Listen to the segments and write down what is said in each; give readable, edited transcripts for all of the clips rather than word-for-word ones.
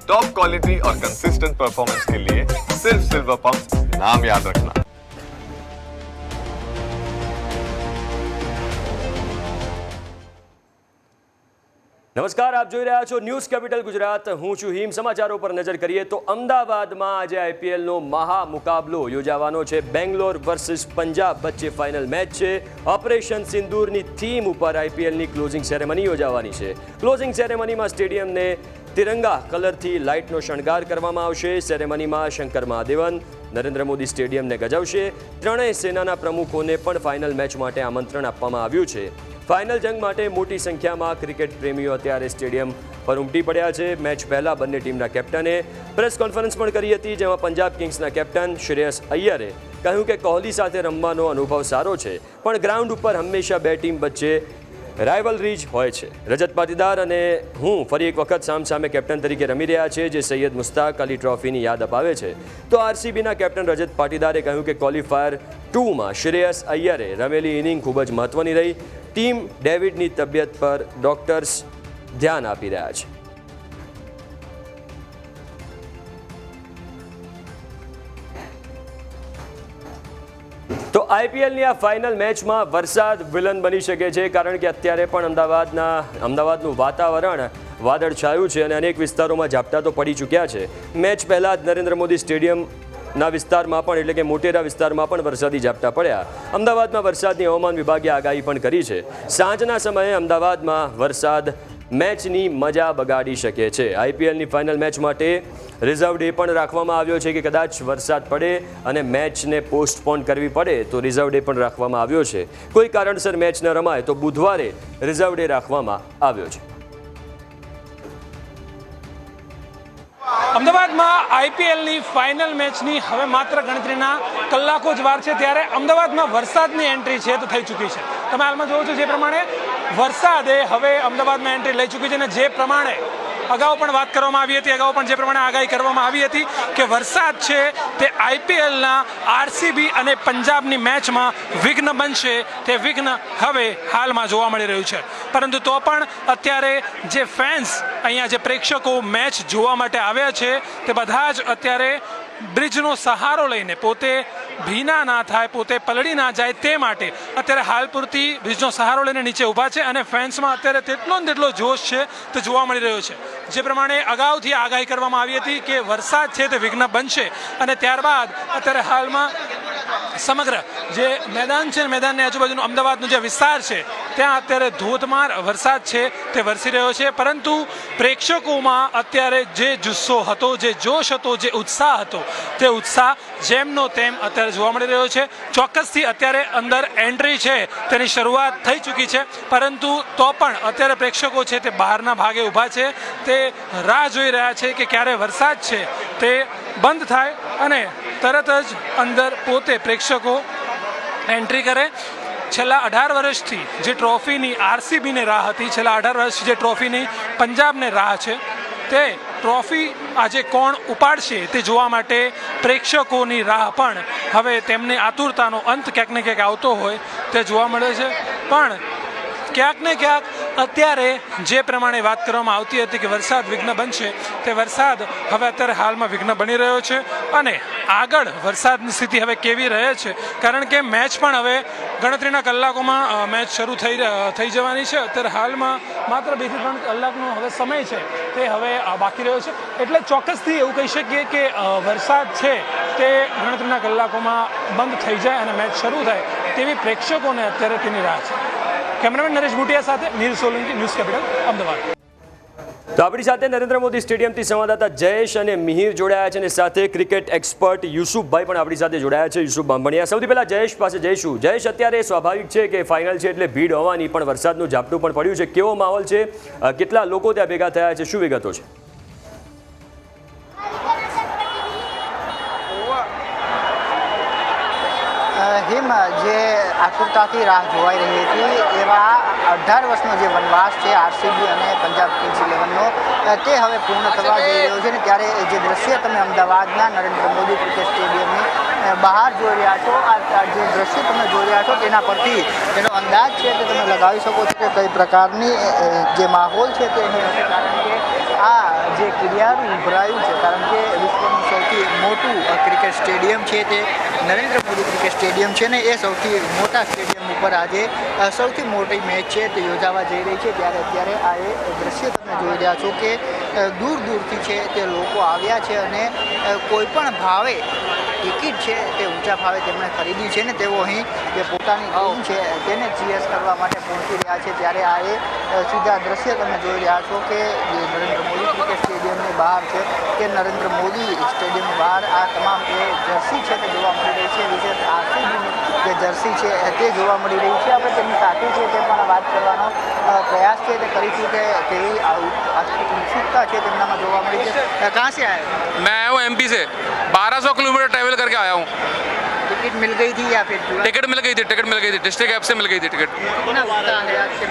Top quality और consistent performance के लिए सिर्फ सिल्वर पंप नाम याद रखना। નમસ્કાર, આપ જોઈ રહ્યા છો ન્યૂઝ કેપિટલ ગુજરાત. હું છું હિમ. સમાચારો પર નજર કરીએ તો અમદાવાદમાં આજે આઈપીએલનો મહા મુકાબલો યોજાવાનો છે. બેંગ્લોર વર્સિસ પંજાબ વચ્ચે ફાઇનલ મેચ છે. ઓપરેશન સિંદૂરની થીમ ઉપર આઈપીએલની ક્લોઝિંગ સેરેમની યોજાવાની છે. ક્લોઝિંગ સેરેમનીમાં સ્ટેડિયમને તિરંગા કલરથી લાઇટનો શણગાર કરવામાં આવશે. સેરેમનીમાં શંકર મહાદેવન નરેન્દ્ર મોદી સ્ટેડિયમને ગજાવશે. ત્રણેય સેનાના પ્રમુખોને પણ ફાઇનલ મેચ માટે આમંત્રણ આપવામાં આવ્યું છે. ફાઇનલ જંગ માટે મોટી સંખ્યામાં ક્રિકેટ પ્રેમીઓ અત્યારે સ્ટેડિયમ પર ઉમટી પડ્યા છે. મેચ પહેલાં બંને ટીમના કેપ્ટને પ્રેસ કોન્ફરન્સ પણ કરી હતી, જેમાં પંજાબ કિંગ્સના કેપ્ટન શ્રેયસ અય્યરે કહ્યું કે કોહલી સાથે રમવાનો અનુભવ સારો છે, પણ ગ્રાઉન્ડ ઉપર હંમેશા બે ટીમ વચ્ચે રાઇવલરી જ હોય છે. રજત પાટીદાર અને હું ફરી એક વખત સામસામે કેપ્ટન તરીકે રમી રહ્યા છે, જે સૈયદ મુસ્તાક અલી ટ્રોફીની યાદ અપાવે છે. તો આરસીબીના કેપ્ટન રજત પાટીદારે કહ્યું કે ક્વોલિફાયર 2માં શ્રેયસ અય્યરે રમેલી ઇનિંગ ખૂબ જ મહત્વની રહી. ટીમ ડેવિડની તબિયત પર ડોક્ટર્સ ધ્યાન આપી રહ્યા છે. તો આઈપીએલની આ ફાઇનલ મેચમાં વરસાદ વિલન બની શકે છે, કારણ કે અત્યારે પણ અમદાવાદનું વાતાવરણ વાદળછાયું છે અને અનેક વિસ્તારોમાં ઝાપટા તો પડી ચૂક્યા છે. મેચ પહેલાં જ નરેન્દ્ર મોદી સ્ટેડિયમના વિસ્તારમાં પણ, એટલે કે મોટેરા વિસ્તારમાં પણ વરસાદી ઝાપટા પડ્યા. અમદાવાદમાં વરસાદની હવામાન વિભાગે આગાહી પણ કરી છે. સાંજના સમયે અમદાવાદમાં વરસાદ મેચની મજા બગાડી શકે છે. આઈપીએલની ફાઇનલ મેચ માટે રિઝર્વ ડે પણ રાખવામાં આવ્યો છે, કે કદાચ વરસાદ પડે અને મેચને પોસ્ટપોન કરવી પડે તો રિઝર્વ ડે પણ રાખવામાં આવ્યો છે. કોઈ કારણસર મેચ ન રમાય તો બુધવારે રિઝર્વ ડે રાખવામાં આવ્યો છે. અમદાવાદમાં આઈપીએલની ફાઇનલ મેચની હવે માત્ર ગણતરીના કલાકો જ વાર છે, ત્યારે અમદાવાદમાં વરસાદની એન્ટ્રી છે તો થઈ ચૂકી છે. તમે હાલમાં જોવો છો જે પ્રમાણે વરસાદે હવે અમદાવાદમાં એન્ટ્રી લઈ ચૂકી છે, અને જે પ્રમાણે અગાઉ પણ વાત કરવામાં આવી હતી, અગાઉ પણ જે પ્રમાણે આગાહી કરવામાં આવી હતી કે વરસાદ છે તે આઈપીએલના આરસીબી અને પંજાબની મેચમાં વિઘ્ન બનશે, તે વિઘ્ન હવે હાલમાં જોવા મળી રહ્યું છે. પરંતુ તો પણ અત્યારે જે ફેન્સ, અહીંયા જે પ્રેક્ષકો મેચ જોવા માટે આવ્યા છે, તે બધા જ અત્યારે બ્રિજનો સહારો લઈને પોતે ભીના ના થાય, પોતે પલળી ના જાય તે માટે અત્યારે હાલ પૂરતી બ્રિજનો સહારો લઈને નીચે ઊભા છે. અને ફેન્સમાં અત્યારે તેટલો ને તેટલો જોશ છે તે જોવા મળી રહ્યો છે. જે પ્રમાણે અગાઉથી આગાહી કરવામાં આવી હતી કે વરસાદ છે તે વિઘ્ન બનશે, અને ત્યારબાદ અત્યારે હાલમાં સમગ્ર જે મેદાન છે, મેદાનની આજુબાજુનો અમદાવાદનો જે વિસ્તાર છે ત્યાં અત્યારે ધોધમાર વરસાદ છે તે વરસી રહ્યો છે. પરંતુ પ્રેક્ષકોમાં અત્યારે જે જુસ્સો હતો, જે જોશ હતો, જે ઉત્સાહ હતો, તે ઉત્સાહ જેમનો તેમ અત્યારે જોવા મળી રહ્યો છે. ચોક્કસથી અત્યારે અંદર એન્ટ્રી છે તેની શરૂઆત થઈ ચૂકી છે, પરંતુ તો પણ અત્યારે પ્રેક્ષકો છે તે બહારના ભાગે ઊભા છે. તે રાહ જોઈ રહ્યા છે કે ક્યારે વરસાદ છે તે બંધ થાય અને તરત જ અંદર પોતે પ્રેક્ષકો એન્ટ્રી કરે. છેલ્લા 18 વર્ષથી જે ટ્રોફીની આરસીબીને રાહ હતી, છેલ્લા 18 વર્ષથી જે ટ્રોફીની પંજાબને રાહ છે, તે ટ્રોફી આજે કોણ ઉપાડશે તે જોવા માટે પ્રેક્ષકોની રાહ પણ હવે તેમની આતુરતાનો અંત ક્યાંક ને ક્યાંક આવતો હોય તે જોવા મળે છે. પણ ક્યાંક ને ક્યાંક અત્યારે જે પ્રમાણે વાત કરવામાં આવતી હતી કે વરસાદ વિઘ્ન બનશે, તે વરસાદ હવે અત્યારે હાલમાં વિઘ્ન બની રહ્યો છે. અને આગળ વરસાદની સ્થિતિ હવે કેવી રહે છે, કારણ કે મેચ પણ હવે ગણતરીના કલાકોમાં મેચ શરૂ થઈ જવાની છે. અત્યારે હાલમાં માત્ર 2 થી 3 કલાકનો હવે સમય છે તે હવે બાકી રહ્યો છે. એટલે ચોક્કસથી એવું કહી શકીએ કે વરસાદ છે તે ગણતરીના કલાકોમાં બંધ થઈ જાય અને મેચ શરૂ થાય તેવી પ્રેક્ષકોને અત્યારે તેની રાહ છે. કેમેરામેન નરેશ ભુટિયા સાથે નીલ સોલંકી, ન્યૂઝ કેપિટલ, અમદાવાદ. તો આપણી સાથે નરેન્દ્ર મોદી સ્ટેડિયમથી સંવાદદાતા જયેશ અને મિહિર જોડાયા છે, અને સાથે ક્રિકેટ એક્સપર્ટ યુસુફભાઈ પણ આપણી સાથે જોડાયા છે, યુસુફ બાંભણિયા. સૌથી પહેલાં જયેશ પાસે જઈશું. જયેશ, અત્યારે સ્વાભાવિક છે કે ફાઇનલ છે એટલે ભીડ હોવાની, પણ વરસાદનું ઝાપટું પણ પડ્યું છે. કેવો માહોલ છે? કેટલા લોકો ત્યાં ભેગા થયા છે? શું વિગતો છે? હિમ, જે આતુરતાથી રાહ જોવાઈ રહી હતી એવા 18 વર્ષનો જે વનવાસ છે આરસીબી અને પંજાબ કિંગ્સ 11નો, તે હવે પૂર્ણ થવા જઈ રહ્યો છે. ને ત્યારે જે દ્રશ્ય તમે અમદાવાદના નરેન્દ્ર મોદી ક્રિકેટ સ્ટેડિયમની બહાર જોઈ રહ્યા છો, આ જે દ્રશ્ય તમે જોઈ રહ્યા છો તેના પરથી એનો અંદાજ છે તે તમે લગાવી શકો છો કે કઈ પ્રકારની જે માહોલ છે તે અહીં હશે. કારણ કે આ જે કિડિયારું ઉભરાયું છે, કારણ કે વિશ્વનું સૌથી મોટું ક્રિકેટ સ્ટેડિયમ છે તે નરેન્દ્ર મોદી ક્રિકેટ સ્ટેડિયમ છે ને એ સૌથી મોટા સ્ટેડિયમ ઉપર આજે સૌથી મોટી મેચ છે તે યોજાવા જઈ રહી છે. ત્યારે અત્યારે આ એ દ્રશ્ય તમે જોઈ રહ્યા છો કે દૂર દૂરથી છે તે લોકો આવ્યા છે અને કોઈ પણ ભાવે ટિકિટ છે તે ઊંચા ભાવે તેમણે ખરીદી છે ને તેઓ અહીં જે પોતાની ટીમ છે તેને ચીયર્સ કરવા માટે પહોંચી રહ્યા છે. ત્યારે આ એ સીધા દ્રશ્ય તમે જોઈ રહ્યા છો કે જે નરેન્દ્ર મોદી ક્રિકેટ સ્ટેડિયમની બહાર છે કે નરેન્દ્ર મોદી સ્ટેડિયમની બહાર આ તમામ જે જર્સી છે તે જોવા મળી રહી છે. વિશેષ આરસીબીની જે જર્સી છે તે જોવા મળી રહી છે. આપણે તેમની સાથે છે તે પણ વાત કરવાનો પ્રયાસ છે તે કરીશું કે કેવી ઉત્સુકતા છે તેમનામાં જોવા મળી છે. कहाँ से आए? मैं आया हूँ एमपी से 1200 किलोमीटर ट्रैवल करके आया हूँ. टिकट मिल गई थी या फिर टिकट मिल गई थी डिस्ट्रिक्ट ऐप से मिल गई थी टिकट. कितना उत्साह है आज के?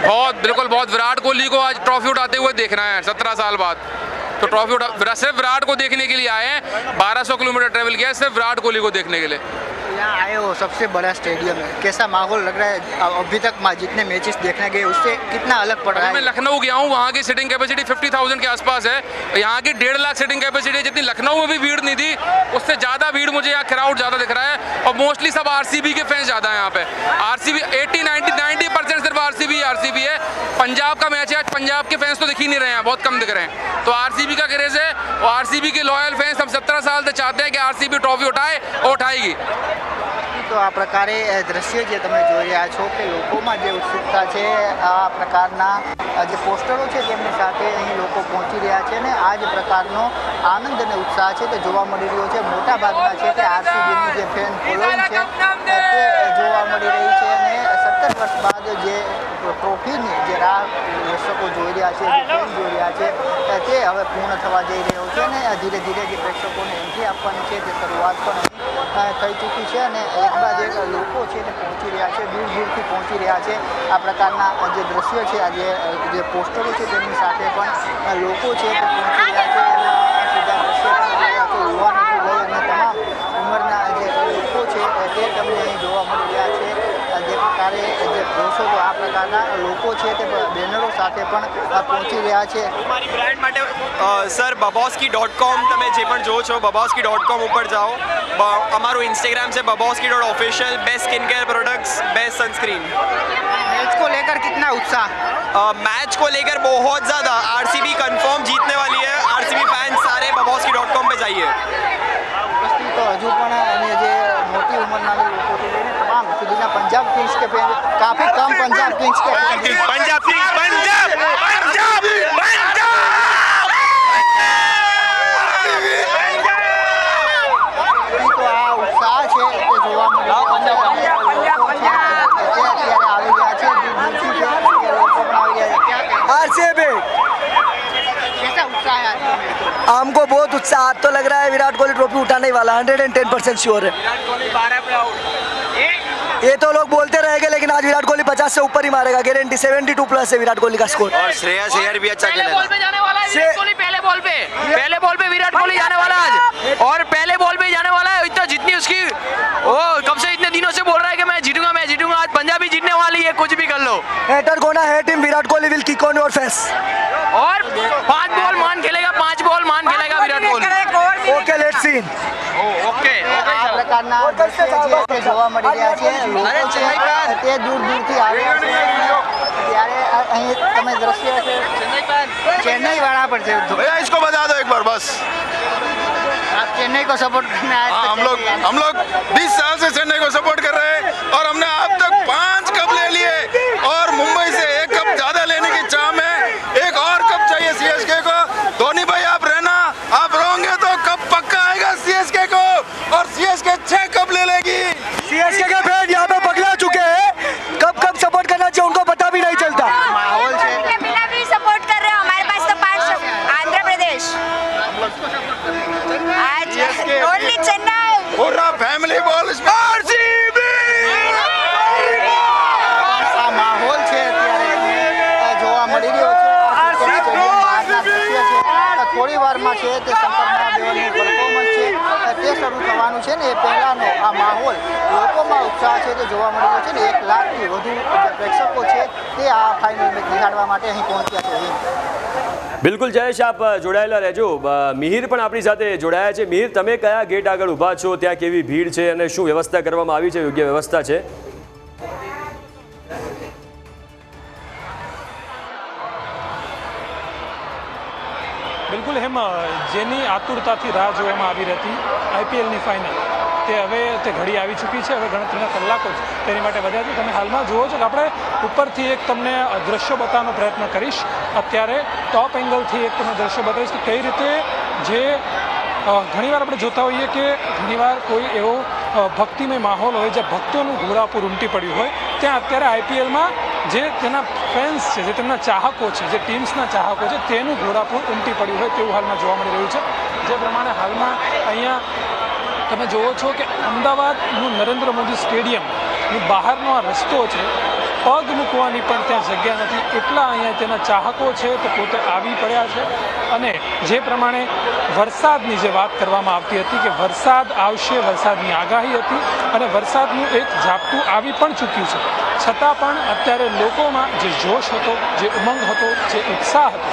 बहुत विराट कोहली को आज ट्रॉफी उठाते हुए देखना है 17 साल बाद. तो ट्रॉफी उठा सिर्फ विराट को देखने के लिए आए हैं. 1200 किलोमीटर ट्रैवल किया है सिर्फ विराट कोहली को देखने के लिए. यहाँ आए हो सबसे बड़ा स्टेडियम है, कैसा माहौल लग रहा है? अभी तक जितने मैचेस देखने गए उससे कितना अलग पड़ रहा मैं है? लखनऊ गया हूँ, वहाँ की सीटिंग कैपेसिटी 50,000 के आसपास है. यहाँ की 1.5 लाख सीटिंग कैपेसिटी है. जितनी लखनऊ में भी भीड़ नहीं थी उससे ज़्यादा भीड़ मुझे यहाँ क्राउड ज़्यादा दिख रहा है. और मोस्टली सब आरसीबी के फैंस ज़्यादा है यहाँ पे. आरसीबी 80-90% सिर्फ आरसीबी है. पंजाब का मैच है आज, पंजाब के फैंस तो दिख ही नहीं रहे हैं, बहुत कम दिख रहे हैं. तो आरसीबी का क्रेज है और आरसीबी के लॉयल फैंस हम 17 साल से चाहते हैं कि आरसीबी ट्रॉफी उठाए और उठाएगी. તો આ પ્રકારે દ્રશ્ય જે તમે જોઈ રહ્યા છો કે લોકોમાં જે ઉત્સુકતા છે, આ પ્રકારના જે પોસ્ટરો છે તેમની સાથે અહીં લોકો પહોંચી રહ્યા છે અને આ જ પ્રકારનો આનંદ અને ઉત્સાહ છે તે જોવા મળી રહ્યો છે. મોટા ભાગના છે તે આરસીબીની જે ફેન ફોલોઈંગ છે તે જોવા મળી રહી છે અને 17 વર્ષ બાદ જે ટ્રોફીની જે રાહ દર્શકો જોઈ રહ્યા છે, જે ફેન જોઈ રહ્યા છે તે હવે પૂર્ણ થવા જઈ રહ્યો છે અને ધીરે ધીરે જે પ્રેક્ષકોને એન્ટ્રી આપવાની છે તે શરૂઆત પણ થઈ ચૂકી છે અને એક બાદ એક લોકો છે તે પહોંચી રહ્યા છે, દૂર દૂરથી પહોંચી રહ્યા છે. આ પ્રકારના જે દ્રશ્યો છે, આજે જે પોસ્ટરો છે તેમની સાથે પણ લોકો છે તે પહોંચી રહ્યા છે. એના સીધા દ્રશ્યો તમે જોઈ રહ્યા છો, યુવાનોથી લઈ અને તમામ ઉંમરના જે લોકો છે તે તમને અહીં જોવા મળી રહ્યા છે. જે પ્રકારે જે જોશો તો આ પ્રકારના લોકો છે તે બેનરો સાથે પણ પહોંચી રહ્યા છે. મારી બ્રાન્ડ માટે સર babosky.com તમે જે પણ જો છો babosky.com ઉપર જાઓ. અમારું इंस्टाग्राम से babosky.official best skin care products best sunscreen. Match को लेकर कितना उत्साह? मैच को लेकर बहुत ज़्यादा. आरसीबी कंफर्म जीतने वाली है. आरसीबी फैंस सारे babosky.com पे जाइए. તો હજુ પણ અને જે મોટી ઉંમરના લોકોથી લઈને તમામ સુધીના પંજાબ કિંગ્સ કે ફેન કાફી કમ પંજાબ કિંગ્સ કે તો આ ઉત્સાહ છે તે જોવા મળ્યો. લોકો છે તે અત્યારે આવી ગયા છે, દૂરથી છે કે લોકો પણ આવી ગયા છે. आरसीबी कैसा उत्साह है आज के मैच में? हमको बहुत उत्साह. आज तो लग रहा है विराट कोहली ट्रॉफी उठाने ही वाला 110% श्योर है. ये तो लोग बोलते रहेंगे लेकिन आज विराट कोहली 50 से ऊपर ही मारेगा, गारंटी. 72 प्लस है विराट कोहली का स्कोर. और श्रेयस अय्यर भी अच्छा पहले बॉल पे जाने वाला है विराट कोहली. पहले बॉल पे विराट कोहली जाने वाला है आज. और पहले बॉल पे जाने वाला है. इतना जितनी उसकी वो कब से इतने दिनों से बोल रहा है कि मैं जीतूंगा. आज पंजाबी जीतने वाली है, कुछ भी कर लो. हेटर कोना है team Virat Kohli will kick on your face. और 5 बॉल मान खेलेगा Virat Kohli. Okay let's see. Okay આ પ્રકારના દ્રશ્ય છે તે જોવા મળી રહ્યા છે. લોકો છે તે દૂર દૂરથી આવ્યા છે. ત્યારે અહીં તમે દ્રશ્ય છે चेन्नई वाला पर से. भैया इसको बता दो एक बार बस. आप चेन्नई को सपोर्ट करना है? हाँ, हम लोग 20 साल से चेन्नई को सपोर्ट कर रहे हैं और हमने अब तक 5 कप ले लिए और मुंबई से 1 कप ज्यादा लेने की चाह में. एक और कप चाहिए सीएसके को. धोनी भाई आप रहना, आप रहोगे तो कप पक्का आएगा सीएसके को और सीएसके 6 कप ले लेगी. सीएसके के फैन यहाँ पे पगला चुके हैं. कब सपोर्ट करना चाहिए उनको पता भी नहीं चलता. माहौल છે मिला भी सपोर्ट कर रहे हो. हमारे पास तो 5 आंध्र प्रदेश आज ओनली चेन्नई. पूरा फैमिली बॉल આ માહોલ છે અત્યારે જોવા મળી રહ્યો છે. સ્ટેડિયમના દ્રશ્ય છે. થોડી વારમાં છે તે શંકર મહાદેવનનું પરફોર્મન્સ છે તે શરૂ થવાનું છે ને એ પહેલાંનો આ માહોલ લોકોમાં ઉત્સાહ છે તે જોવા મળી રહ્યો છે ને 1 લાખથી વધુ જે પ્રેક્ષકો છે તે આ ફાઇનલ મેચ નિહાળવા માટે અહીં પહોંચ્યા છે. બિલકુલ જયેશ, આપ જોડાયેલા રહેજો. મિહિર પણ આપણી સાથે જોડાયા છે. મિહિર, તમે કયા ગેટ આગળ ઊભા છો? ત્યાં કેવી ભીડ છે અને શું વ્યવસ્થા કરવામાં આવી છે? યોગ્ય વ્યવસ્થા છે? બિલકુલ હેમ, જેની આતુરતાથી રાહ જોવામાં આવી હતી આઈપીએલની ફાઇનલ, તે હવે તે ઘડી આવી ચૂકી છે. હવે ગણતરીના કલાકો જ તેની માટે વધ્યા છે. તમે હાલમાં જુઓ છો કે આપણે ઉપરથી એક તમને દ્રશ્યો બતાવવાનો પ્રયત્ન કરીશ. અત્યારે ટોપ એંગલથી એક તમને દ્રશ્યો બતાવીશ કે કઈ રીતે જે ઘણીવાર આપણે જોતા હોઈએ કે ઘણીવાર કોઈ એવો ભક્તિમય માહોલ હોય જ્યાં ભક્તોનું ઘોડાપુર ઉમટી પડ્યું હોય, ત્યાં અત્યારે આઈપીએલમાં જે તેના ફેન્સ છે, જે તેમના ચાહકો છે, જે ટીમ્સના ચાહકો છે, તેનું ઘોડાપુર ઉમટી પડ્યું હોય તેવું હાલમાં જોવા મળી રહ્યું છે. જે પ્રમાણે હાલમાં અહીંયા તમે જુઓ છો કે અમદાવાદનું નરેન્દ્ર મોદી સ્ટેડિયમની બહારનો આ રસ્તો છે, પગ મૂકવાની પણ ત્યાં જગ્યા નથી. એટલા અહીંયા તેના ચાહકો છે તે પોતે આવી પડ્યા છે. અને જે પ્રમાણે વરસાદની જે વાત કરવામાં આવતી હતી કે વરસાદ આવશે, વરસાદની આગાહી હતી અને વરસાદનું એક ઝાપટું આવી પણ ચૂક્યું છે. છતાં પણ અત્યારે લોકોમાં જે જોશ હતો, જે ઉમંગ હતો, જે ઉત્સાહ હતો,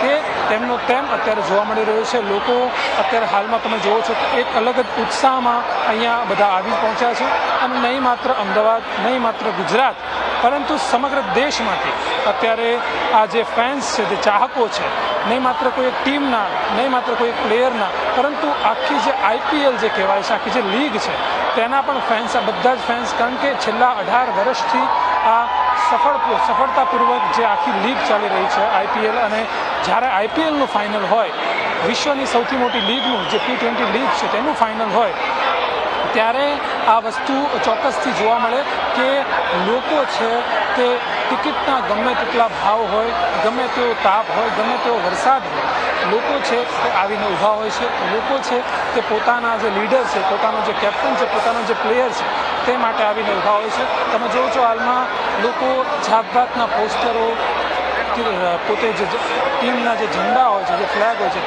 તે તેમનો તેમ અત્યારે જોવા મળી રહ્યો છે. લોકો અત્યારે હાલમાં તમે જુઓ છો કે એક અલગ જ ઉત્સાહમાં અહીંયા બધા આવી પહોંચ્યા છે. અને નહીં માત્ર અમદાવાદ, નહીં માત્ર ગુજરાત, પરંતુ સમગ્ર દેશમાંથી અત્યારે આ જે ફેન્સ છે, જે ચાહકો છે, નહીં માત્ર કોઈ એક ટીમના, નહીં માત્ર કોઈ એક પ્લેયરના, પરંતુ આખી જે આઈપીએલ જે કહેવાય છે, આખી જે લીગ છે, તેના પણ ફેન્સ, આ બધા જ ફેન્સ, કારણ કે છેલ્લા 18 વર્ષથી આ સફળતાપૂર્વક જે આખી લીગ ચાલી રહી છે આઈપીએલ, અને જ્યારે આઈપીએલનું ફાઇનલ હોય, વિશ્વની સૌથી મોટી લીગનું જે T20 લીગ છે તેનું ફાઇનલ હોય, ત્યારે આ વસ્તુ ચોક્કસથી જોવા મળે કે લોકો છે તે ટિકિટના ગમે તેટલા ભાવ હોય, ગમે તેવો તાપ હોય, ગમે તેવો વરસાદ હોય, લોકો છે તે આવીને ઊભા હોય છે. લોકો છે તે પોતાના જે લીડર છે, પોતાનો જે કેપ્ટન છે, પોતાનો જે પ્લેયર છે, તે માટે આવીને ઊભા હોય છે. તમે જોવો છો હાલમાં લોકો જાતભાતના પોસ્ટરો, પોતે જે ટીમના જે ઝંડા હોય છે, જે ફ્લેગ હોય છે,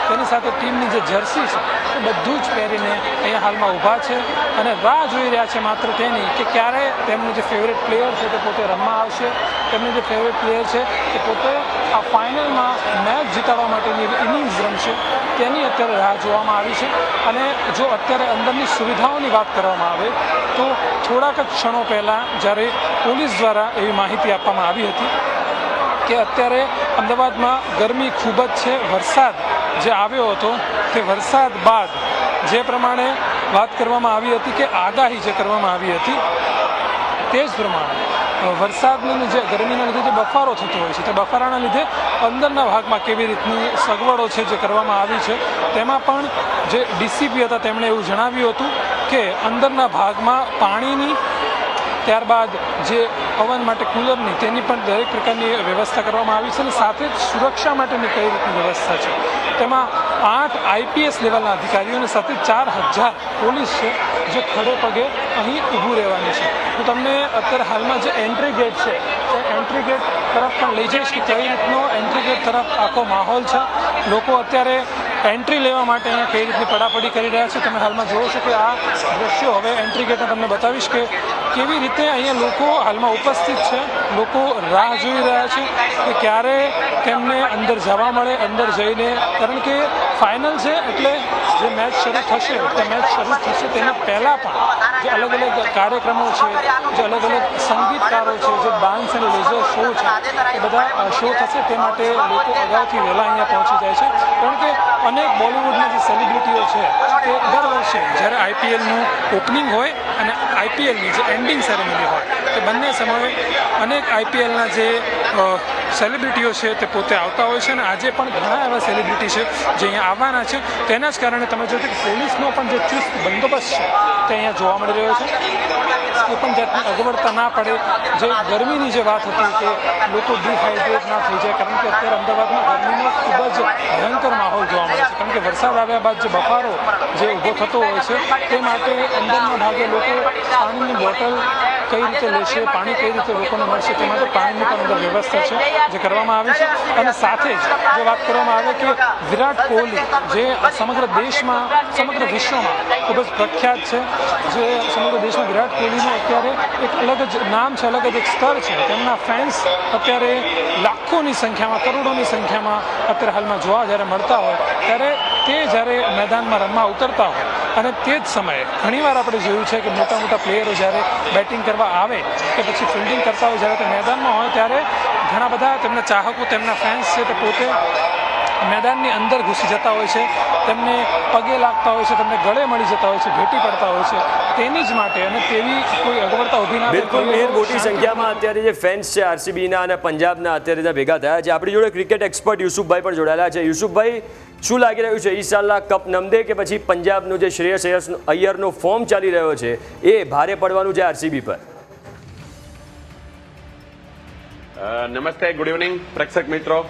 તેની સાથે ટીમની જે જર્સી છે એ બધું જ પહેરીને અહીંયા હાલમાં ઊભા છે અને રાહ જોઈ રહ્યા છે માત્ર તેની કે ક્યારે તેમનું જે ફેવરેટ પ્લેયર છે તે પોતે રમવા આવશે. તેમનું જે ફેવરેટ પ્લેયર છે તે પોતે આ ફાઇનલમાં મેચ જીતાડવા માટેની ઇનિંગ્સ રમશે, તેની અત્યારે રાહ જોવામાં આવી છે. અને જો અત્યારે અંદરની સુવિધાઓની વાત કરવામાં આવે તો થોડાક જ ક્ષણો પહેલાં જ્યારે પોલીસ દ્વારા એવી માહિતી આપવામાં આવી હતી કે અત્યારે અમદાવાદમાં ગરમી ખૂબ જ છે. વરસાદ જે આવ્યો હતો તે વરસાદ બાદ જે પ્રમાણે વાત કરવામાં આવી હતી કે આગાહી જે કરવામાં આવી હતી તે જ પ્રમાણે વરસાદની જે ગરમીના લીધે જે બફારો થતો હોય છે, તે બફારાના લીધે અંદરના ભાગમાં કેવી રીતની સગવડો છે જે કરવામાં આવી છે, તેમાં પણ જે ડીસીપી હતા તેમણે એવું જણાવ્યું હતું કે અંદરના ભાગમાં પાણીની, ત્યારબાદ જે પવન માટે કુલરની, તેની પણ દરેક પ્રકારની વ્યવસ્થા કરવામાં આવી છે. અને સાથે જ સુરક્ષા માટેની કઈ રીતની વ્યવસ્થા છે, તેમાં 8 આઈપીએસ લેવલના અધિકારીઓ અને સાથે 4000 પોલીસ છે જે ખડે પગે અહીં ઊભું રહેવાની છે. હું તમને અત્યારે હાલમાં જે એન્ટ્રી ગેટ છે તે એન્ટ્રી ગેટ તરફ પણ લઈ જઈશ કે કઈ રીતનો એન્ટ્રી ગેટ તરફ આખો માહોલ છે. લોકો અત્યારે એન્ટ્રી લેવા માટે અહીંયા કઈ રીતની પડાપડી કરી રહ્યા છે. તમે હાલમાં જોવો છો કે આ દ્રશ્યો હવે એન્ટ્રી ગેટને તમને બતાવીશ કે કેવી રીતે અહીંયા લોકો હાલમાં ઉપસ્થિત છે. લોકો રાહ જોઈ રહ્યા છે કે ક્યારે તેમને અંદર જવા મળે, અંદર જઈને, કારણ કે ફાઇનલ છે એટલે જે મેચ શરૂ થશે, તે મેચ શરૂ થશે તેના પહેલાં પણ જે અલગ અલગ કાર્યક્રમો છે, જે અલગ અલગ સંગીતકારો છે, જે ડાન્સ અને લેઝર શો છે, એ બધા શો થશે તે માટે લોકો અગાઉથી વહેલા અહીંયા પહોંચી જાય છે. કારણ કે અનેક બોલિવૂડના જે સેલિબ્રિટીઓ છે તે દર વર્ષે જ્યારે આઈપીએલનું ઓપનિંગ હોય અને આઈપીએલની જે એન્ડિંગ સેરેમની હોય, તે બંને સમયે અનેક આઈપીએલના જે સેલિબ્રિટીઓ છે તે પોતે આવતા હોય છે. અને આજે પણ ઘણા એવા સેલિબ્રિટી છે જે અહીંયા આવવાના છે. તેના જ કારણે તમે જોશો કે પોલીસનો પણ જે ચુસ્ત બંદોબસ્ત છે તે અહીંયા જોવા મળી રહ્યો છે. કોઈ પણ જાતની અગવડતા ના પડે. જે ગરમીની જે વાત હતી કે લોકો ડિહાઇડ્રેટ ના થઈ જાય, કારણ કે અત્યારે અમદાવાદમાં ગરમીનો ખૂબ જ ભયંકર માહોલ જોવા મળે છે. કારણ કે વરસાદ આવ્યા બાદ જે બફારો જે ઊભો થતો હોય છે, તે માટે અંદરના ભાગે લોકો પાણીની બોટલ કઈ રીતે લેશે, પાણી કઈ રીતે લોકોને મળશે, તે માટે પાણીની પણ અંદર વ્યવસ્થા છે જે કરવામાં આવી છે. અને સાથે જ જો વાત કરવામાં આવે કે વિરાટ કોહલી જે સમગ્ર દેશમાં, સમગ્ર વિશ્વમાં ખૂબ જ પ્રખ્યાત છે, જે સમગ્ર દેશમાં વિરાટ કોહલીનો અત્યારે એક અલગ જ નામ છે, અલગ જ એક સ્તર છે. તેમના ફેન્સ અત્યારે લાખોની સંખ્યામાં, કરોડોની સંખ્યામાં અત્યારે હાલમાં જોવા જ્યારે મળતા હોય ત્યારે તે જ્યારે મેદાનમાં રમવા ઉતરતા હોય અને તે જ સમયે ઘણીવાર આપણે જોયું છે કે મોટા મોટા પ્લેયરો જ્યારે બેટિંગ કરવા આવે કે પછી ફિલ્ડિંગ કરતા હોય, જ્યારે તે મેદાનમાં હોય ત્યારે ઘણા બધા તેમના ચાહકો, તેમના ફેન્સ છે તે પોતે મેદાનની અંદર ઘૂસી જતા હોય છે, તેમને પગે લાગતા હોય છે, તેમને ગળે મળી જતા હોય છે, ભેટી પડતા હોય છે. તેની જ માટે અને તેવી કોઈ અગવડતા ઊભી ના બિલકુલ મેર, મોટી સંખ્યામાં અત્યારે જે ફેન્સ છે આરસીબીના અને પંજાબના અત્યારે ત્યાં ભેગા થયા છે. આપણી જોડે ક્રિકેટ એક્સપર્ટ યુસુફભાઈ પણ જોડાયેલા છે. યુસુફભાઈ, શું લાગી રહ્યું છે, ઈશાલ્લા કપ નમદે કે પછી પંજાબનું જે શ્રેયસ અય્યરનો ફોર્મ ચાલી રહ્યો છે એ ભારે પડવાનું છે આરસીબી પર? નમસ્તે, ગુડ ઇવનિંગ પ્રેક્ષક મિત્રો.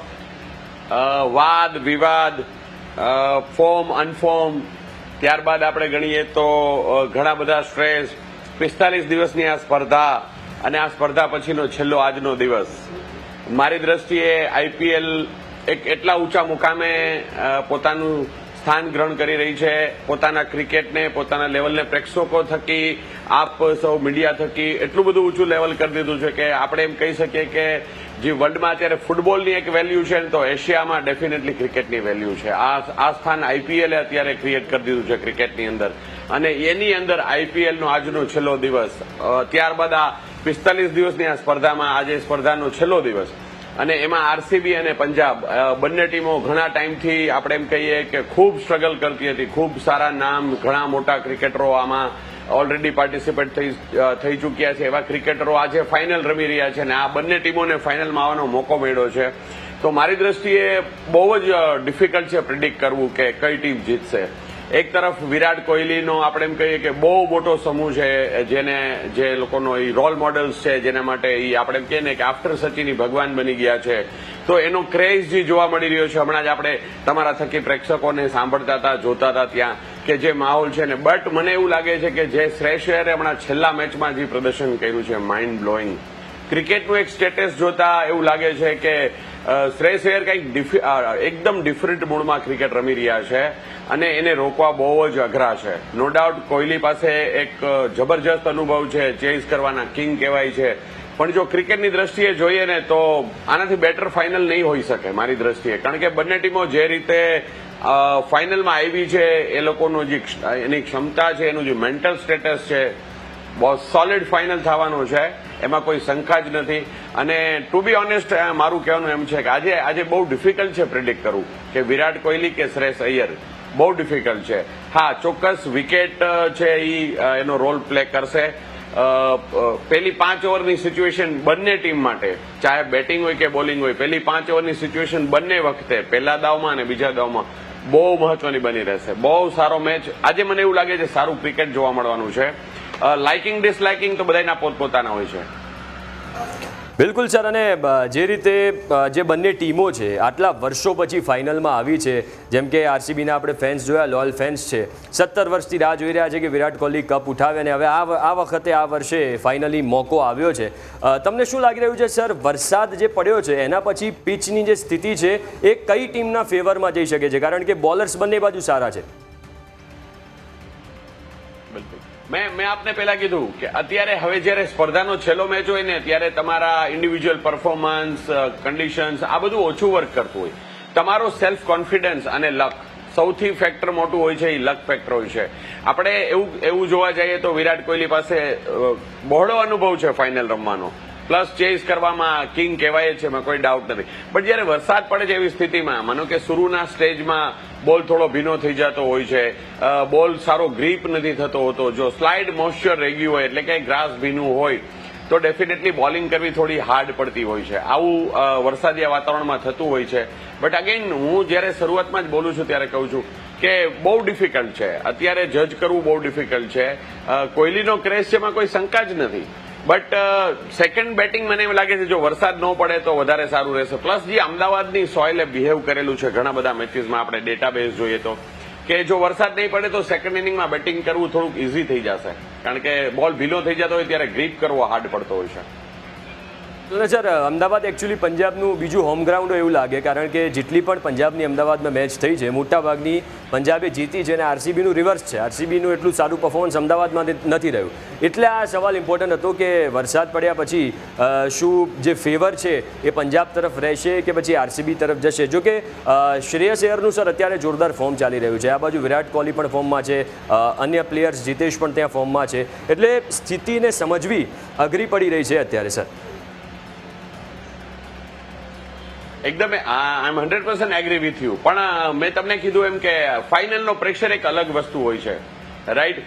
વાદ વિવાદ, ફોર્મ અનફોર્મ, ત્યારબાદ આપણે ગણીએ તો ઘણા બધા સ્ટ્રેસ, 45 દિવસની આ સ્પર્ધા અને આ સ્પર્ધા પછીનો છેલ્લો આજનો દિવસ. મારી દ્રષ્ટિએ આઈપીએલ એક એટલા ઊંચા મુકામે પોતાનું સ્થાન ગ્રહણ કરી રહી છે, પોતાના ક્રિકેટને, પોતાના લેવલને પ્રેક્ષકો થકી, આપ સૌ મીડિયા થકી એટલું બધું ઊંચું લેવલ કરી દીધું છે કે આપણે એમ કહી શકીએ કે જે વર્લ્ડમાં અત્યારે ફૂટબોલની એક વેલ્યુ છે ને તો એશિયામાં ડેફિનેટલી ક્રિકેટની વેલ્યુ છે. આ સ્થાન આઈપીએલે અત્યારે ક્રિએટ કરી દીધું છે ક્રિકેટની અંદર, અને એની અંદર આઈપીએલનો આજનો છેલ્લો દિવસ, ત્યારબાદ આ 45 દિવસની આ સ્પર્ધામાં આજે સ્પર્ધાનો છેલ્લો દિવસ, અને એમાં આરસીબી અને પંજાબ બંને ટીમો ઘણા ટાઈમથી આપણે એમ કહીએ કે ખૂબ સ્ટ્રગલ કરતી હતી. ખૂબ સારા નામ, ઘણા મોટા ક્રિકેટરો આમાં ઓલરેડી પાર્ટિસિપેટ થઈ ચૂક્યા છે. એવા ક્રિકેટરો આજે ફાઇનલ રમી રહ્યા છે અને આ બંને ટીમોને ફાઇનલમાં આવવાનો મોકો મળ્યો છે. તો મારી દ્રષ્ટિએ બહુ જ ડિફિકલ્ટ છે પ્રિડિક્ટ કરવું કે કઈ ટીમ જીતશે. એક તરફ વિરાટ કોહલીનો આપણે એમ કહીએ કે બહુ મોટો સમૂહ છે, જે લોકોનો એ રોલ મોડલ્સ છે, જેના માટે એ આપણે એમ કહીએ ને કે આફ્ટર સચિન ભગવાન બની ગયા છે. તો એનો ક્રેઝ જે જોવા મળી રહ્યો છે, હમણાં જ આપણે તમારા થકી પ્રેક્ષકોને સાંભળતા હતા, જોતા હતા ત્યાં કે જે માહોલ છે ને, બટ મને એવું લાગે છે કે જે શ્રેયસ અય્યરે હમણાં છેલ્લા મેચમાં જે પ્રદર્શન કર્યું છે, માઇન્ડ બ્લોઈંગ. ક્રિકેટનું એક સ્ટેટસ જોતા એવું લાગે છે કે શ્રેયસ અય્યર કંઈક એકદમ ડિફરન્ટ મૂડમાં ક્રિકેટ રમી રહ્યા છે અને એને રોકવા બહુ જ અઘરા છે. નો ડાઉટ કોહલી પાસે એક જબરજસ્ત અનુભવ છે, ચેઝ કરવાના કિંગ કહેવાય છે, પણ જો ક્રિકેટની દ્રષ્ટિએ જોઈએ ને તો આનાથી બેટર ફાઇનલ નહીં હોઈ શકે મારી દ્રષ્ટિએ. કારણ કે બંને ટીમો જે રીતે ફાઇનલમાં આવી છે, એ લોકોનો જે એની ક્ષમતા છે, એનું જે મેન્ટલ સ્ટેટસ છે, બહુ સોલિડ ફાઇનલ થવાનો છે, એમાં કોઈ શંકા જ નથી. અને ટુ બી ઓનેસ્ટ મારું કહેવાનું એમ છે કે આજે બહુ ડિફિકલ્ટ છે પ્રિડિક્ટ કરવું કે વિરાટ કોહલી કે શ્રેયસ અય્યર, બહુ ડિફિકલ્ટ છે. હા, ચોક્કસ વિકેટ છે એનો રોલ પ્લે કરશે. પહેલી 5 ઓવરની સિચ્યુએશન બંને ટીમ માટે, ચાહે બેટિંગ હોય કે બોલિંગ હોય, પહેલી 5 ઓવરની સિચ્યુએશન બંને વખતે પહેલા દાવમાં અને બીજા દાવમાં બહુ મહત્વની બની રહેશે. બહુ સારો મેચ આજે મને એવું લાગે છે, સારું ક્રિકેટ જોવા મળવાનું છે. લાઇકિંગ ડિસલાઇકિંગ તો બધાના પોતપોતાના હોય છે. બિલકુલ સર, અને જે રીતે જે બંને ટીમો છે આટલા વર્ષો પછી ફાઇનલમાં આવી છે, જેમ કે આરસીબીના આપણે ફેન્સ જોયા, લોયલ ફેન્સ છે, 17 વર્ષથી રાહ જોઈ રહ્યા છે કે વિરાટ કોહલી કપ ઉઠાવે, અને હવે આ વખતે આ વર્ષે ફાઇનલી મોકો આવ્યો છે. તમને શું લાગી રહ્યું છે સર, વરસાદ જે પડ્યો છે એના પછી પિચની જે સ્થિતિ છે એ કઈ ટીમના ફેવરમાં જઈ શકે છે? કારણ કે બોલર્સ બંને બાજુ સારા છે. મેં આપને પહેલા કીધું કે અત્યારે હવે જ્યારે સ્પર્ધાનો છેલ્લો મેચ હોય ને ત્યારે તમારા ઇન્ડિવિજ્યુઅલ પરફોર્મન્સ, કન્ડિશન્સ, આ બધું ઓછું વર્ક કરતું હોય. તમારો સેલ્ફ કોન્ફિડન્સ અને લક, સૌથી ફેક્ટર મોટું હોય છે એ લક ફેક્ટર હોય છે. આપણે એવું જોવા જઈએ તો વિરાટ કોહલી પાસે બહોળો અનુભવ છે ફાઇનલ રમવાનો, પ્લસ ચેઝ કરવામાં કિંગ કહેવાય છે, એમાં કોઈ ડાઉટ નથી. પણ જયારે વરસાદ પડે છે એવી સ્થિતિમાં, માનો કે શરૂના સ્ટેજમાં બોલ થોડો ભીનો થઈ જતો હોય છે, બોલ સારો ગ્રીપ નથી થતો હોતો, જો સ્લાઇડ મોઇશ્ચર રહી ગયું હોય એટલે કે ગ્રાસ ભીનું હોય તો ડેફિનેટલી બોલિંગ કરવી થોડી હાર્ડ પડતી હોય છે. આવું વરસાદીયા વાતાવરણમાં થતું હોય છે. બટ અગેન હું જયારે શરૂઆતમાં જ બોલું છું ત્યારે કહું છું કે બહુ ડિફિકલ્ટ છે અત્યારે જજ કરવું, બહુ ડિફિકલ્ટ છે. કોહલીનો ક્રેઝ છે એમાં કોઈ શંકા જ નથી, બટ સેકન્ડ બેટિંગ મને એમ લાગે છે જો વરસાદ ન પડે તો વધારે સારું રહેશે. પ્લસ જે અમદાવાદની સોઇલે બિહેવ કરેલું છે ઘણા બધા મેચીસમાં, આપણે ડેટાબેઝ જોઈએ તો કે જો વરસાદ નહીં પડે તો સેકન્ડ ઇનિંગમાં બેટિંગ કરવું થોડુંક ઇઝી થઈ જશે, કારણ કે બોલ ભીલો થઈ જતો હોય ત્યારે ગ્રીપ કરવો હાર્ડ પડતો હોય છે. સર, અમદાવાદ એકચ્યુઅલી પંજાબનું બીજું હોમ ગ્રાઉન્ડ એવું લાગે, કારણ કે જેટલી પણ પંજાબની અમદાવાદમાં મેચ થઈ છે મોટાભાગની પંજાબે જીતી છે અને આરસીબીનું રિવર્સ છે. આરસીબીનું એટલું સારું પરફોર્મન્સ અમદાવાદમાં નથી રહ્યું. એટલે આ સવાલ ઇમ્પોર્ટન્ટ હતો કે વરસાદ પડ્યા પછી શું જે ફેવર છે એ પંજાબ તરફ રહેશે કે પછી આરસીબી તરફ જશે. જો કે શ્રેયસ અય્યરનું સર અત્યારે જોરદાર ફોર્મ ચાલી રહ્યું છે. આ બાજુ વિરાટ કોહલી પણ ફોર્મમાં છે, અન્ય પ્લેયર્સ જીતેશ પણ ત્યાં ફોર્મમાં છે. એટલે સ્થિતિને સમજવી અઘરી પડી રહી છે અત્યારે સર. એકદમ આઈ એમ 100% એગ્રી વિથ યુ. પણ મેં તમને કીધું એમ કે ફાઇનલનો પ્રેશર એક અલગ વસ્તુ હોય છે, રાઈટ.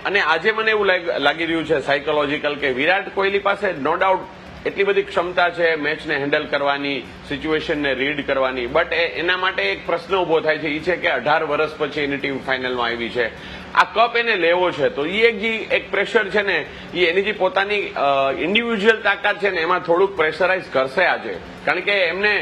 અને આજે મને એવું લાગી રહ્યું છે સાયકોલોજીકલ કે વિરાટ કોહલી પાસે નો ડાઉટ એટલી બધી ક્ષમતા છે મેચને હેન્ડલ કરવાની, સિચ્યુએશનને રીડ કરવાની, બટ એના માટે એક પ્રશ્ન ઉભો થાય છે, એ છે કે 18 વર્ષ પછી એની ટીમ ફાઇનલમાં આવી છે, આ કપ એને લેવો છે, તો એ એક પ્રેશર છે ને, એ એની જે પોતાની ઇન્ડિવિજ્યુઅલ તાકાત છે ને એમાં થોડુંક પ્રેશરાઇઝ કરશે આજે. કારણ કે એમને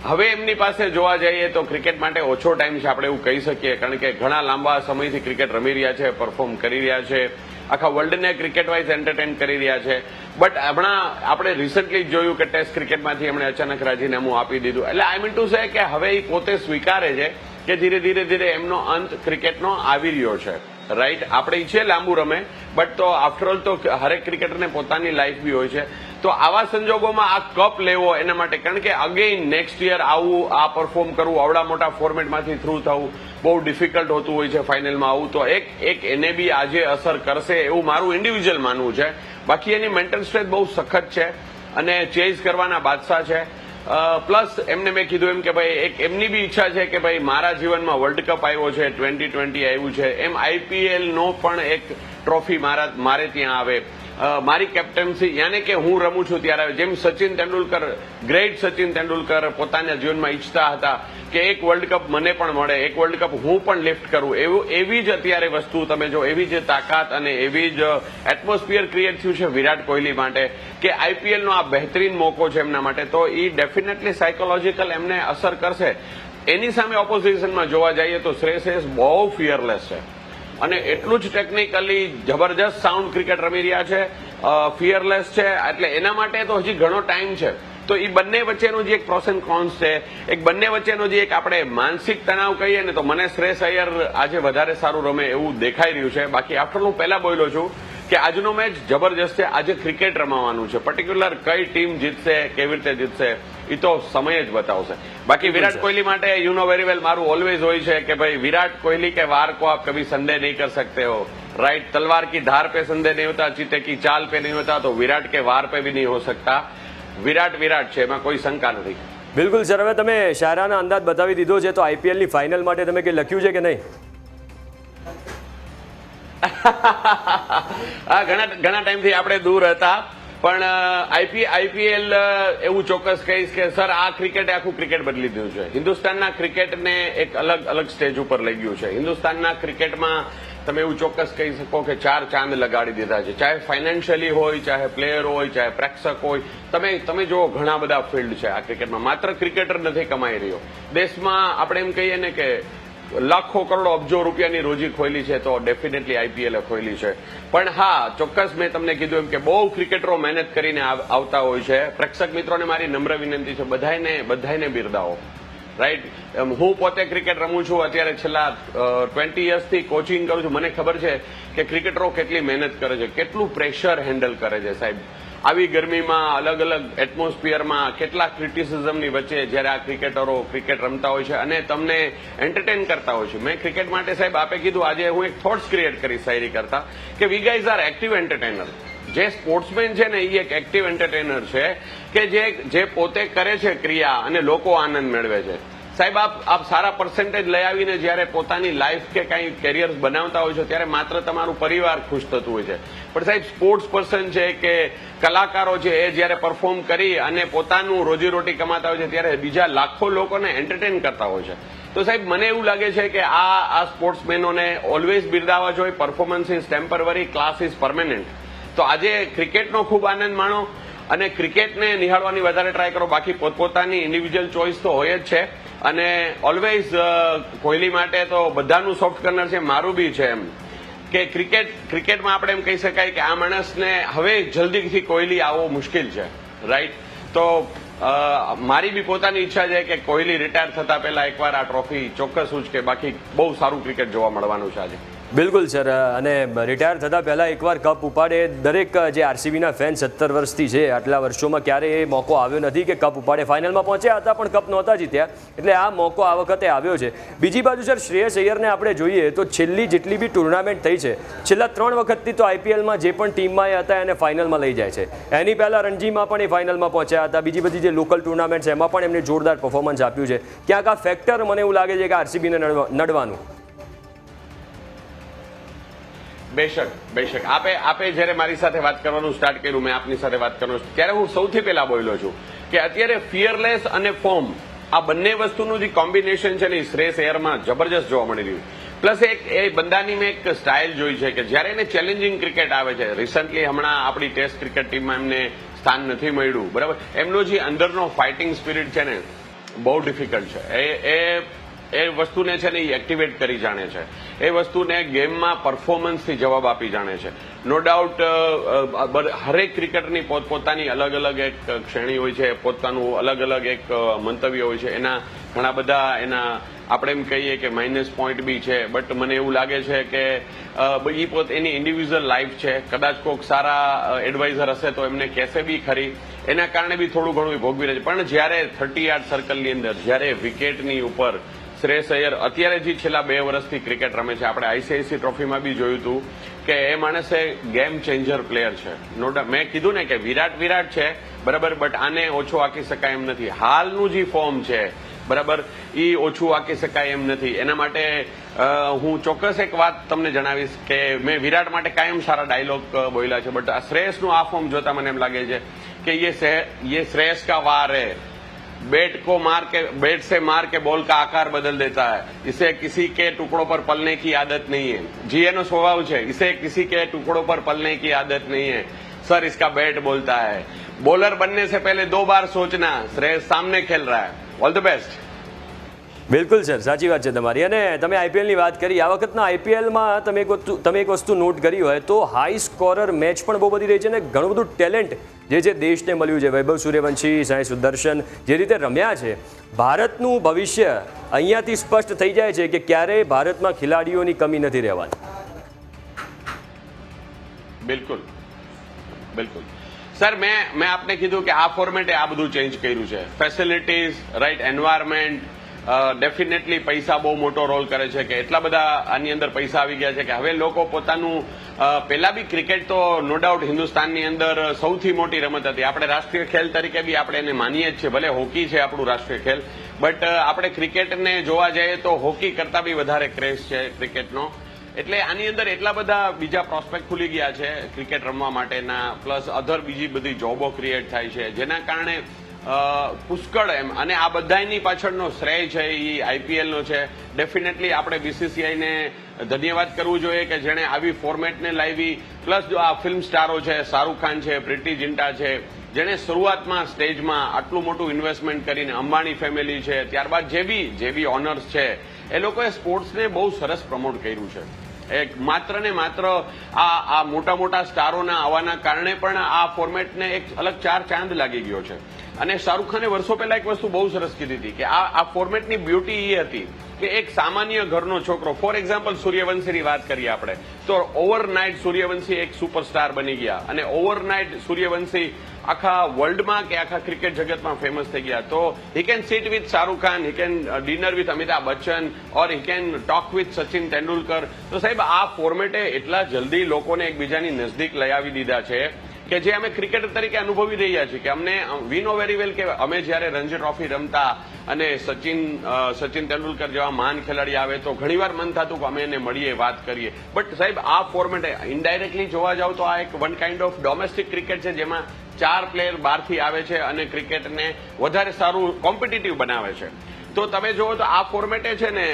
હવે એમની પાસે જોવા જઈએ તો ક્રિકેટ માટે ઓછો ટાઈમ છે, આપણે એવું કહી શકીએ. કારણ કે ઘણા લાંબા સમયથી ક્રિકેટ રમી રહ્યા છે, પરફોર્મ કરી રહ્યા છે, આખા વર્લ્ડને ક્રિકેટ વાઇઝ એન્ટરટેન કરી રહ્યા છે. બટ હમણાં આપણે રિસન્ટલી જોયું કે ટેસ્ટ ક્રિકેટમાંથી એમણે અચાનક રાજીનામું આપી દીધું. એટલે આઈ મીન ટુ સે કે હવે એ પોતે સ્વીકારે છે કે ધીરે ધીરે એમનો અંત ક્રિકેટનો આવી રહ્યો છે, રાઈટ. આપણે ઈચ્છીએ લાંબુ રમે, બટ તો આફ્ટરઓલ તો હરેક ક્રિકેટરને પોતાની લાઈફ બી હોય છે. તો આવા સંજોગોમાં આ કપ લેવો એના માટે, કારણ કે અગેઇન નેક્સ્ટ યર આવું આ પરફોર્મ કરવું, આવડા મોટા ફોર્મેટમાંથી થ્રુ થવું બહુ ડિફિકલ્ટ હોતું હોય છે ફાઇનલમાં આવું. તો એક એને બી આજે અસર કરશે એવું મારું ઇન્ડિવિજ્યુઅલ માનવું છે. બાકી એની મેન્ટલ સ્ટ્રેન્થ બહુ સખત છે અને ચેઝ કરવાના બાદશાહ છે. પ્લસ એમને મેં કીધું એમ કે ભાઈ એક એમની બી ઈચ્છા છે કે ભાઈ મારા જીવનમાં વર્લ્ડ કપ આવ્યો છે, 2020 આવ્યું છે, એમ આઈપીએલ નો પણ એક ટ્રોફી મારે ત્યાં આવે, મારી કેપ્ટન્સી, યાને કે હું રમું છું ત્યારે જેમ સચિન તેંડુલકર, ગ્રેટ સચિન તેંડુલકર પોતાના જીવનમાં ઈચ્છતા હતા કે એક વર્લ્ડ કપ મને પણ મળે, એક વર્લ્ડ કપ હું પણ લિફ્ટ કરું, એવી જ અત્યારે વસ્તુ તમે જો, એવી જ તાકાત અને એવી જ એટમોસ્ફિયર ક્રિએટ થયું છે વિરાટ કોહલી માટે કે આઈપીએલનો આ બહેતરીન મોકો છે એમના માટે. તો એ ડેફિનેટલી સાયકોલોજીકલ એમને અસર કરશે. એની સામે ઓપોઝિશનમાં જોવા જઈએ તો શ્રેયસ અય્યર બહુ ફિયરલેસ છે અને એટલું જ ટેકનિકલી જબરજસ્ત સાઉન્ડ ક્રિકેટ રમી રહ્યા છે, ફિયરલેસ છે. એટલે એના માટે તો હજી ઘણો ટાઈમ છે. તો એ બંને વચ્ચેનું જે એક પ્રોસ એન્ડ કોન્સ છે, એક બંને વચ્ચેનો જે એક આપણે માનસિક તણાવ કહીએ ને, તો મને શ્રેયસ અય્યર આજે વધારે સારું રમે એવું દેખાઈ રહ્યું છે. બાકી આફ્ટર હું પહેલા બોલ્યો છું કે આજનો મેચ જબરજસ્ત છે, આજે ક્રિકેટ રમાવાનું છે. પર્ટિક્યુલર કઈ ટીમ જીતશે, કેવી રીતે જીતશે, એ તો સમય જ બતાવશે. બાકી વિરાટ કોહલી માટે યુ નો વેરી વેલ મારું ઓલવેઝ હોય છે કે ભાઈ વિરાટ કોહલી કે વાર को आप कभी संदेह नहीं कर सकते हो, राइट. तलवार की धार पे संदेह नहीं होता, चीते की चाल पे नहीं होता, तो विराट के वार पे भी नहीं हो सकता. વિરાટ છે, એમાં કોઈ શંકા નથી. બિલકુલ સર, હવે તમે શાયરાના અંદાજ બતાવી દીધો છે, તો આઈપીએલની ફાઇનલ માટે તમે કંઈ લખ્યું છે કે નહીં? ઘણા ટાઈમથી આપણે દૂર હતા, પણ આઈપીએલ એવું ચોક્કસ કહીશ કે સર આ ક્રિકેટે આખું ક્રિકેટ બદલી દીધું છે. હિન્દુસ્તાનના ક્રિકેટને એક અલગ સ્ટેજ ઉપર લઈ ગયું છે. હિન્દુસ્તાનના ક્રિકેટમાં તમે એવું ચોક્કસ કહી શકો કે 4 ચાંદ લગાડી દીધા છે, ચાહે ફાઇનાન્શિયલી હોય, ચાહે પ્લેયર હોય, ચાહે પ્રેક્ષક હોય. તમે જુઓ ઘણા બધા ફિલ્ડ છે આ ક્રિકેટમાં, માત્ર ક્રિકેટર નથી કમાઈ રહ્યો. દેશમાં આપણે એમ કહીએ ને કે લાખો કરોડો અબજો રૂપિયાની રોજી ખોલી છે, તો ડેફિનેટલી આઈપીએલ ખોલી છે. પણ હા, ચોક્કસ મેં તમને કીધું એમ કે બહુ ક્રિકેટરો મહેનત કરીને આવતા હોય છે. પ્રેક્ષક મિત્રોને મારી નમ્ર વિનંતી છે, બધાને બિરદાવો, રાઈટ. હું પોતે ક્રિકેટ રમું છું, અત્યારે છેલ્લા 20 યર્સથી કોચિંગ કરું છું. મને ખબર છે કે ક્રિકેટરો કેટલી મહેનત કરે છે, કેટલું પ્રેશર હેન્ડલ કરે છે સાહેબ. આવી ગરમીમાં, અલગ અલગ એટમોસ્ફિયરમાં, કેટલા ક્રિટિસિઝમની વચ્ચે જ્યારે આ ક્રિકેટરો ક્રિકેટ રમતા હોય છે અને તમને એન્ટરટેન કરતા હોય છે. મેં ક્રિકેટ માટે સાહેબ આપે કીધું, આજે હું એક થોટ્સ ક્રિએટ કરી શાયરી કરતા કે વી ગાઈઝ આર એક્ટિવ એન્ટરટેનર. જે સ્પોર્ટ્સમેન છે ને એ એક એક્ટિવ એન્ટરટેનર છે કે જે પોતે કરે છે ક્રિયા અને લોકો આનંદ મેળવે છે. સાહેબ આપ સારા પર્સન્ટેજ લઈ આવીને જયારે પોતાની લાઈફ કે કઈ કેરિયર બનાવતા હોય છો ત્યારે માત્ર તમારું પરિવાર ખુશ થતું હોય છે. પણ સાહેબ સ્પોર્ટ્સ પર્સન છે કે કલાકારો છે, એ જયારે પરફોર્મ કરી અને પોતાનું રોજીરોટી કમાતા હોય છે ત્યારે બીજા લાખો લોકોને એન્ટરટેન કરતા હોય છે. તો સાહેબ મને એવું લાગે છે કે આ સ્પોર્ટ્સમેનોને ઓલવેઝ બિરદાવવા જોઈએ. Performance is temporary, class is permanent. તો આજે ક્રિકેટનો ખૂબ આનંદ માણો અને ક્રિકેટને નિહાળવાની વધારે ટ્રાય કરો. બાકી પોતપોતાની ઇન્ડિવિજ્યુઅલ ચોઇસ તો હોય જ છે અને ઓલવેઝ કોહલી માટે તો બધાનું સોફ્ટ કોર્નર છે, મારું બી છે. એમ કે ક્રિકેટમાં આપણે એમ કહી શકાય કે આ માણસને હવે જલ્દીથી કોહલી આવવો મુશ્કેલ છે, રાઈટ. તો મારી બી પોતાની ઈચ્છા છે કે કોહલી રિટાયર થતા પહેલા એકવાર આ ટ્રોફી ચોક્કસ ઉચકે, બાકી બહુ સારું ક્રિકેટ જોવા મળવાનું છે આજે. બિલકુલ સર, અને રિટાયર થતાં પહેલાં એકવાર કપ ઉપાડે. દરેક જે આરસીબીના ફેન 17 વર્ષથી છે, આટલા વર્ષોમાં ક્યારેય એ મોકો આવ્યો નથી કે કપ ઉપાડે. ફાઇનલમાં પહોંચ્યા હતા પણ કપ નહોતા જીત્યા, એટલે આ મોકો આ વખતે આવ્યો છે. બીજી બાજુ સર, શ્રેયસ અય્યરને આપણે જોઈએ તો છેલ્લી જેટલી બી ટુર્નામેન્ટ થઈ છે, છેલ્લા 3 વખતથી તો આઈપીએલમાં જે પણ ટીમમાં એ હતા એને ફાઇનલમાં લઈ જાય છે. એની પહેલાં રણજીમાં પણ એ ફાઇનલમાં પહોંચ્યા હતા. બીજી બધી જે લોકલ ટુર્નામેન્ટ છે એમાં પણ એમને જોરદાર પરફોર્મન્સ આપ્યું છે. ક્યાંક આ ફેક્ટર મને એવું લાગે છે કે આરસીબીને નડવાનું. બેશક આપે જ્યારે મારી સાથે વાત કરવાનું સ્ટાર્ટ કર્યું, મેં આપની સાથે વાત કરવાનું, ત્યારે હું સૌથી પહેલા બોલ્યો છું કે અત્યારે ફિયરલેસ અને ફોર્મ આ બંને વસ્તુનું જે કોમ્બિનેશન છે ને એ શ્રેયસ અય્યરમાં જબરજસ્ત જોવા મળી રહ્યું. પ્લસ એ બંદાની મેં એક સ્ટાઇલ જોઈ છે કે જ્યારે એને ચેલેન્જિંગ ક્રિકેટ આવે છે, રિસન્ટલી હમણાં આપણી ટેસ્ટ ક્રિકેટ ટીમમાં એમને સ્થાન નથી મળ્યું, બરાબર, એમનો જે અંદરનો ફાઇટિંગ સ્પિરિટ છે ને બહુ ડિફિકલ્ટ છે. એ વસ્તુને છે ને એ એક્ટિવેટ કરી જાણે છે, એ વસ્તુને ગેમમાં પરફોર્મન્સથી જવાબ આપી જાણે છે. નો ડાઉટ હરેક ક્રિકેટરની પોતપોતાની અલગ અલગ એક શ્રેણી હોય છે, પોતાનું અલગ અલગ એક મંતવ્ય હોય છે, એના ઘણા બધા એના આપણે એમ કહીએ કે માઇનસ પોઈન્ટ બી છે. બટ મને એવું લાગે છે કે એની ઇન્ડિવિજ્યુઅલ લાઈફ છે, કદાચ કોઈક સારા એડવાઇઝર હશે તો એમને કહેશે બી ખરી, એના કારણે બી થોડું ઘણું ભોગવી રહે છે. પણ જ્યારે 30 યાર્ડ સર્કલની અંદર જ્યારે વિકેટની ઉપર શ્રેયસ અય્યર અત્યારે જે છેલ્લા 2 વર્ષથી ક્રિકેટ રમે છે, આપણે આઈસીઆઈસી ટ્રોફીમાં બી જોયું હતું કે એ માણસે ગેમ ચેન્જર પ્લેયર છે. નો ડાઉટ મેં કીધું ને કે વિરાટ છે, બરાબર, બટ આને ઓછો આંકી શકાય એમ નથી. હાલનું જે ફોર્મ છે, બરાબર, એ ઓછું આંકી શકાય એમ નથી. એના માટે હું ચોક્કસ એક વાત તમને જણાવીશ કે મેં વિરાટ માટે કાયમ સારા ડાયલોગ બોલ્યા છે, બટ આ શ્રેયસનું આ ફોર્મ જોતા મને એમ લાગે છે કે ये श्रेयस का वार है. बैट से मार के बॉल का आकार बदल देता है. इसे किसी के टुकड़ों पर पलने की आदत नहीं है. जी एनो स्वभाव है, इसे किसी के टुकड़ों पर पलने की आदत नहीं है. सर इसका बैट बोलता है. बॉलर बनने से पहले 2 बार सोचना. श्रेयस सामने खेल रहा है. All the best. બિલકુલ સર, સાચી વાત છે તમારી. અને તમે આઈપીએલની વાત કરી, આ વખતના આઈપીએલમાં તમે એક વસ્તુ નોટ કરી હોય તો હાઈ સ્કોરર મેચ પણ બહુ બધી રહી છે, અને ઘણું બધું ટેલેન્ટ જે દેશને મળ્યું છે. વૈભવ સૂર્યવંશી, સાઈ સુદર્શન જે રીતે રમ્યા છે, ભારતનું ભવિષ્ય અહીંયાથી સ્પષ્ટ થઈ જાય છે કે ક્યારેય ભારતમાં ખેલાડીઓની કમી નથી રહેવાની. બિલકુલ સર, મેં આપને કીધું કે આ ફોર્મેટે આ બધું ચેન્જ કર્યું છે. ફેસિલિટીઝ, રાઈટ એન્વાયરમેન્ટ, ડેફિનેટલી પૈસા બહુ મોટો રોલ કરે છે કે એટલા બધા આની અંદર પૈસા આવી ગયા છે કે હવે લોકો પોતાનું પહેલા બી ક્રિકેટ તો નો ડાઉટ હિન્દુસ્તાનની અંદર સૌથી મોટી રમત હતી. આપણે રાષ્ટ્રીય ખેલ તરીકે બી આપણે એને માનીએ જ છીએ, ભલે હોકી છે આપણું રાષ્ટ્રીય ખેલ, બટ આપણે ક્રિકેટને જોવા જઈએ તો હોકી કરતા બી વધારે ક્રેઝ છે ક્રિકેટનો. એટલે આની અંદર એટલા બધા બીજા પ્રોસ્પેક્ટ ખુલી ગયા છે ક્રિકેટ રમવા માટેના, પ્લસ અધર બીજી બધી જોબો ક્રિએટ થાય છે, જેના કારણે પુષ્કળ એમ, અને આ બધાની પાછળનો શ્રેય છે એ આઈપીએલનો છે. ડેફિનેટલી આપણે બીસીસીઆઈને ધન્યવાદ કરવું જોઈએ કે જેણે આવી ફોર્મેટને લાવી. પ્લસ જો આ ફિલ્મ સ્ટારો છે, શાહરૂખ ખાન છે, પ્રીતિ જિન્ટા છે, જેણે શરૂઆતમાં સ્ટેજમાં આટલું મોટું ઇન્વેસ્ટમેન્ટ કરીને, અંબાણી ફેમિલી છે, ત્યારબાદ જે બી ઓનર્સ છે, એ લોકોએ સ્પોર્ટ્સને બહુ સરસ પ્રમોટ કર્યું છે. માત્ર ને માત્ર આ મોટા સ્ટારોના આવવાના કારણે પણ આ ફોર્મેટને એક અલગ 4 ચાંદ લાગી ગયો છે. અને શાહરૂખ ખાને વર્ષો પહેલા એક વસ્તુ બહુ સરસ કીધી હતી કે આ ફોર્મેટની બ્યુટી એ હતી કે એક સામાન્ય ઘરનો છોકરો, ફોર એક્ઝામ્પલ સૂર્યવંશીની વાત કરીએ આપણે તો ઓવરનાઇટ સૂર્યવંશી એક સુપરસ્ટાર બની ગયા, અને ઓવરનાઇટ સૂર્યવંશી આખા વર્લ્ડમાં કે આખા ક્રિકેટ જગતમાં ફેમસ થઈ ગયા. તો he can sit with Shahrukh Khan, he can dinner with Amitabh Bachchan, or he can talk with Sachin Tendulkar. તો સાહેબ આ ફોર્મેટે એટલા જલ્દી લોકોને એકબીજાની નજદીક લઈ આવી દીધા છે કે જે અમે ક્રિકેટર તરીકે અનુભવી રહ્યા છીએ કે અમને વી નો વેરી વેલ કે અમે જયારે રણજી ટ્રોફી રમતા અને સચિન તેંડુલકર જેવા મહાન ખેલાડી આવે તો ઘણીવાર મન થતું કે અમે એને મળીએ, વાત કરીએ. બટ સાહેબ આ ફોર્મેટ ઇનડાયરેક્ટલી જોવા જાવ તો આ એક one kind of domestic cricket છે, જેમાં 4 પ્લેયર બહારથી આવે છે અને ક્રિકેટને વધારે સારું કોમ્પિટિટિવ બનાવે છે. તો તમે જુઓ તો આ ફોર્મેટે છે ને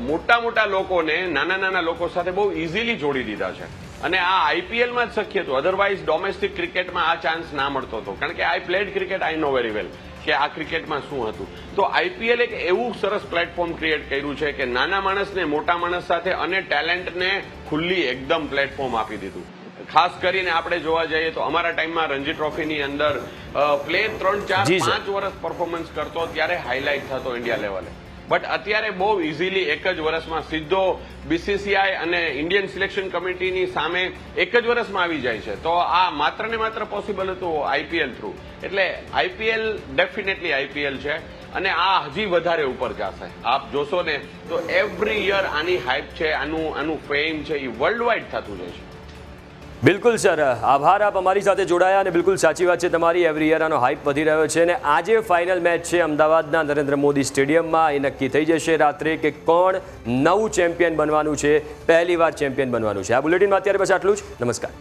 મોટા લોકોને નાના લોકો સાથે બહુ ઇઝીલી જોડી દીધા છે. અને આ આઈપીએલમાં જ શક્ય હતું, અધરવાઇઝ ડોમેસ્ટિક ક્રિકેટમાં આ ચાન્સ ના મળતો હતો, કારણ કે આઈ પ્લેડ ક્રિકેટ, આઈ નો વેરી વેલ કે આ ક્રિકેટમાં શું હતું. તો આઈપીએલ એક એવું સરસ પ્લેટફોર્મ ક્રિએટ કર્યું છે કે નાના માણસને મોટા માણસ સાથે અને ટેલેન્ટને ખુલ્લી એકદમ પ્લેટફોર્મ આપી દીધું. ખાસ કરીને આપણે જોવા જઈએ તો અમારા ટાઈમમાં રણજી ટ્રોફીની અંદર પ્લે 3, 4, જી સર. 5 વર્ષ પરફોર્મન્સ કરતો ત્યારે હાઇલાઇટ થતો ઇન્ડિયા લેવલે. બટ અત્યારે બહુ ઇઝીલી એક જ વર્ષમાં સીધો બીસીસીઆઈ અને ઇન્ડિયન સિલેક્શન કમિટીની સામે એક જ વર્ષમાં આવી જાય છે. તો આ માત્ર ને માત્ર પોસિબલ હતું આઈપીએલ થ્રુ. એટલે આઈપીએલ ડેફિનેટલી આઈપીએલ છે અને આ હજી વધારે ઉપર જશે. આપ જોશો ને તો એવરી યર આની હાઇપ છે, આનું ફેમ છે એ વર્લ્ડ વાઇડ થતું જાય છે. બિલકુલ સર, આભાર આપ અમારી સાથે જોડાયા અને બિલકુલ સાચી વાત છે તમારી. એવરી યર આનો હાઇપ વધી રહ્યો છે અને આજે ફાઇનલ મેચ છે અમદાવાદના નરેન્દ્ર મોદી સ્ટેડિયમમાં. એ નક્કી થઈ જશે રાત્રે કે કોણ નવું ચેમ્પિયન બનવાનું છે, પહેલી વાર ચેમ્પિયન બનવાનું છે. આ બુલેટિનમાં અત્યારે બસ આટલું જ. નમસ્કાર.